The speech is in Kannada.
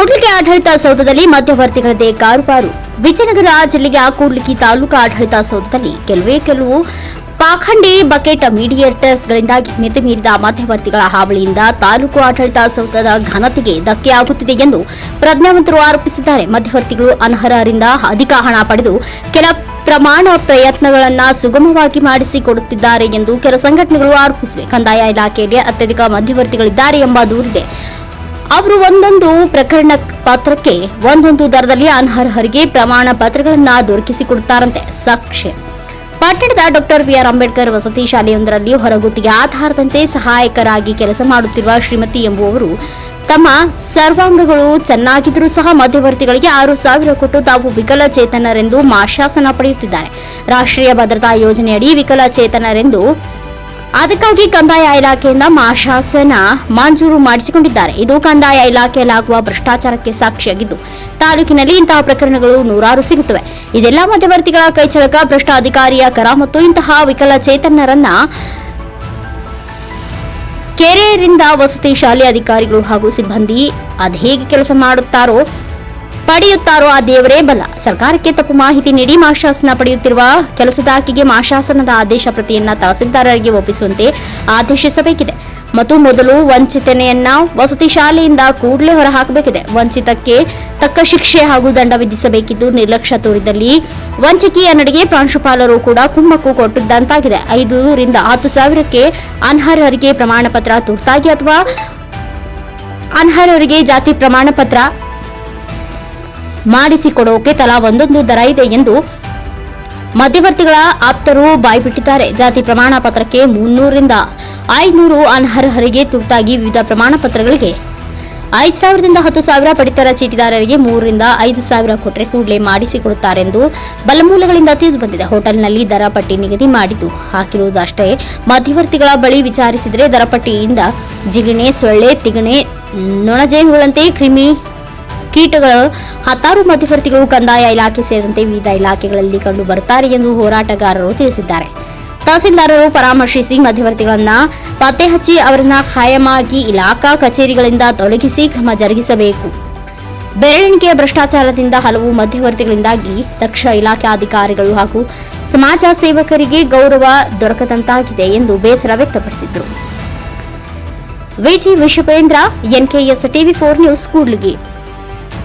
ಕೂಡ್ಲಿಗಿ ಆಡಳಿತ ಸೌಧದಲ್ಲಿ ಮಧ್ಯವರ್ತಿಗಳದೇ ಕಾರುಬಾರು. ವಿಜಯನಗರ ಜಿಲ್ಲೆಯ ಕೂಡ್ಲಿಗಿ ತಾಲೂಕು ಆಡಳಿತ ಸೌಧದಲ್ಲಿ ಕೆಲವು ಪಾಖಂಡಿ ಬಕೆಟ್ ಮೀಡಿಯೇಟರ್ಸ್ಗಳಿಂದಾಗಿ ಮಿತಿ ಮೀರಿದ ಮಧ್ಯವರ್ತಿಗಳ ಹಾವಳಿಯಿಂದ ತಾಲೂಕು ಆಡಳಿತ ಸೌಧದ ಘನತೆಗೆ ಧಕ್ಕೆಯಾಗುತ್ತಿದೆ ಎಂದು ಪ್ರಜ್ಞಾವಂತರು ಆರೋಪಿಸಿದ್ದಾರೆ. ಮಧ್ಯವರ್ತಿಗಳು ಅನರ್ಹರಿಂದ ಅಧಿಕ ಹಣ ಪಡೆದು ಕೆಲ ಪ್ರಮಾಣ ಪ್ರಯತ್ನಗಳನ್ನು ಸುಗಮವಾಗಿ ಮಾಡಿಸಿಕೊಡುತ್ತಿದ್ದಾರೆ ಎಂದು ಕೆಲ ಸಂಘಟನೆಗಳು ಆರೋಪಿಸಿವೆ. ಕಂದಾಯ ಇಲಾಖೆಯಲ್ಲಿ ಅತ್ಯಧಿಕ ಮಧ್ಯವರ್ತಿಗಳಿದ್ದಾರೆ ಎಂಬ ದೂರಿದೆ. ಅವರು ಒಂದೊಂದು ಪ್ರಕರಣ ಪತ್ರಕ್ಕೆ ಒಂದೊಂದು ದರದಲ್ಲಿ ಅನರ್ಹರಿಗೆ ಪ್ರಮಾಣ ಪತ್ರಗಳನ್ನು ದೊರಕಿಸಿಕೊಡುತ್ತಾರಂತೆ. ಸಾಕ್ಷ್ಯ ಪಟ್ಟಣದ ಡಾಕ್ಟರ್ ಬಿಆರ್ ಅಂಬೇಡ್ಕರ್ ವಸತಿ ಶಾಲೆಯೊಂದರಲ್ಲಿ ಹೊರಗುತ್ತಿಗೆ ಆಧಾರದಂತೆ ಸಹಾಯಕರಾಗಿ ಕೆಲಸ ಮಾಡುತ್ತಿರುವ ಶ್ರೀಮತಿ ಎಂಬುವವರು ತಮ್ಮ ಸರ್ವಾಂಗಗಳು ಚೆನ್ನಾಗಿದ್ದರೂ ಸಹ ಮಧ್ಯವರ್ತಿಗಳಿಗೆ 6,000 ಕೊಟ್ಟು ತಾವು ವಿಕಲಚೇತನರೆಂದು ಮಾಶಾಸನ ಪಡೆಯುತ್ತಿದ್ದಾರೆ. ರಾಷ್ಟ್ರೀಯ ಭದ್ರತಾ ಯೋಜನೆಯಡಿ ವಿಕಲಚೇತನರೆಂದು ಅದಕ್ಕಾಗಿ ಕಂದಾಯ ಇಲಾಖೆಯಿಂದ ಮಾಶಾಸನ ಮಂಜೂರು ಮಾಡಿಸಿಕೊಂಡಿದ್ದಾರೆ. ಇದು ಕಂದಾಯ ಇಲಾಖೆಯಲ್ಲಾಗುವ ಭ್ರಷ್ಟಾಚಾರಕ್ಕೆ ಸಾಕ್ಷಿಯಾಗಿದ್ದು ತಾಲೂಕಿನಲ್ಲಿ ಇಂತಹ ಪ್ರಕರಣಗಳು ನೂರಾರು ಸಿಗುತ್ತವೆ. ಇದೆಲ್ಲ ಮಧ್ಯವರ್ತಿಗಳ ಕೈಚಳಕ, ಭ್ರಷ್ಟ ಅಧಿಕಾರಿಯ ಕರಾಮತ್ತು. ಇಂತಹ ವಿಕಲಚೇತನರನ್ನ ಕೆರೆಯಿಂದ ವಸತಿ ಶಾಲೆ ಅಧಿಕಾರಿಗಳು ಹಾಗೂ ಸಿಬ್ಬಂದಿ ಅದೇಗೆ ಕೆಲಸ ಪಡೆಯುತ್ತಾರೋ ಆ ದೇವರೇ ಬಲ್ಲ. ಸರ್ಕಾರಕ್ಕೆ ತಪ್ಪು ಮಾಹಿತಿ ನೀಡಿ ಮಾಶಾಸನ ಪಡೆಯುತ್ತಿರುವ ಕೆಲಸದಾಕಿಗೆ ಮಾಶಾಸನದ ಆದೇಶ ಪ್ರತಿಯನ್ನ ತಹಸೀಲ್ದಾರರಿಗೆ ಒಪ್ಪಿಸುವಂತೆ ಆದೇಶಿಸಬೇಕಿದೆ ಮತ್ತು ಮೊದಲು ವಂಚಿತನೆಯನ್ನ ವಸತಿ ಶಾಲೆಯಿಂದ ಕೂಡಲೇ ಹೊರಹಾಕಬೇಕಿದೆ. ವಂಚಿತಕ್ಕೆ ತಕ್ಕ ಶಿಕ್ಷೆ ಹಾಗೂ ದಂಡ ವಿಧಿಸಬೇಕಿದ್ದು, ನಿರ್ಲಕ್ಷ್ಯ ತೋರಿದಲ್ಲಿ ವಂಚಕಿಯ ನಡೆಗೆ ಪ್ರಾಂಶುಪಾಲರು ಕೂಡ ಕುಮ್ಮಕ್ಕು ಕೊಟ್ಟಿದ್ದಂತಾಗಿದೆ. 5,000 ರಿಂದ 10,000ಕ್ಕೆ ಅನರ್ಹರಿಗೆ ಪ್ರಮಾಣ ಪತ್ರ ತುರ್ತಾಗಿ ಅಥವಾ ಅನರ್ಹರಿಗೆ ಜಾತಿ ಪ್ರಮಾಣ ಪತ್ರ ಮಾಡಿಸಿಕೊಡೋಕೆ ತಲಾ ಒಂದೊಂದು ದರ ಇದೆ ಎಂದು ಮಧ್ಯವರ್ತಿಗಳ ಆಪ್ತರು ಬಾಯ್ಬಿಟ್ಟಿದ್ದಾರೆ. ಜಾತಿ ಪ್ರಮಾಣ ಪತ್ರಕ್ಕೆ 300 ರಿಂದ 500, ಅನರ್ಹರಿಗೆ ತುರ್ತಾಗಿ ವಿವಿಧ ಪ್ರಮಾಣ ಪತ್ರಗಳಿಗೆ 5,000 ರಿಂದ 10,000, ಪಡಿತರ ಚೀಟಿದಾರರಿಗೆ 3 ರಿಂದ 5,000 ಕೊಟ್ಟರೆ ಕೂಡಲೇ ಮಾಡಿಸಿಕೊಡುತ್ತಾರೆಂದು ಬಲಮೂಲಗಳಿಂದ ತಿಳಿದು ಬಂದಿದೆ. ಹೋಟೆಲ್ನಲ್ಲಿ ದರ ಪಟ್ಟಿ ನಿಗದಿ ಮಾಡಿದ್ದು ಹಾಕಿರುವುದಷ್ಟೇ. ಮಧ್ಯವರ್ತಿಗಳ ಬಳಿ ವಿಚಾರಿಸಿದರೆ ದರ ಪಟ್ಟಿಯಿಂದ ಜಿಗಣೆ, ಸೊಳ್ಳೆ, ತಿಗಣೆ, ನೊಣಜೇನುಗಳಂತೆ ಕ್ರಿಮಿ ಕೀಟಗಳು 10 ಮಧ್ಯವರ್ತಿಗಳು ಕಂದಾಯ ಇಲಾಖೆ ಸೇರಿದಂತೆ ವಿವಿಧ ಇಲಾಖೆಗಳಲ್ಲಿ ಕಂಡು ಬರುತ್ತಾರೆ ಎಂದು ಹೋರಾಟಗಾರರು ತಿಳಿಸಿದ್ದಾರೆ. ತಹಸೀಲ್ದಾರರು ಪರಾಮರ್ಶಿಸಿ ಮಧ್ಯವರ್ತಿಗಳನ್ನು ಪತ್ತೆ ಹಚ್ಚಿ ಅವರನ್ನ ಖಾಯಮಾಗಿ ಇಲಾಖಾ ಕಚೇರಿಗಳಿಂದ ತೊಲಗಿಸಿ ಕ್ರಮ ಜರುಗಿಸಬೇಕು. ಬೆರಳೆಣಿಕೆಯ ಭ್ರಷ್ಟಾಚಾರದಿಂದ ಹಲವು ಮಧ್ಯವರ್ತಿಗಳಿಂದಾಗಿ ದಕ್ಷ ಇಲಾಖೆ ಅಧಿಕಾರಿಗಳು ಹಾಗೂ ಸಮಾಜ ಸೇವಕರಿಗೆ ಗೌರವ ದೊರಕದಂತಾಗಿದೆ ಎಂದು ಬೇಸರ ವ್ಯಕ್ತಪಡಿಸಿದರು. Viji Vishwendra, NKS TV4 news, Kudligi.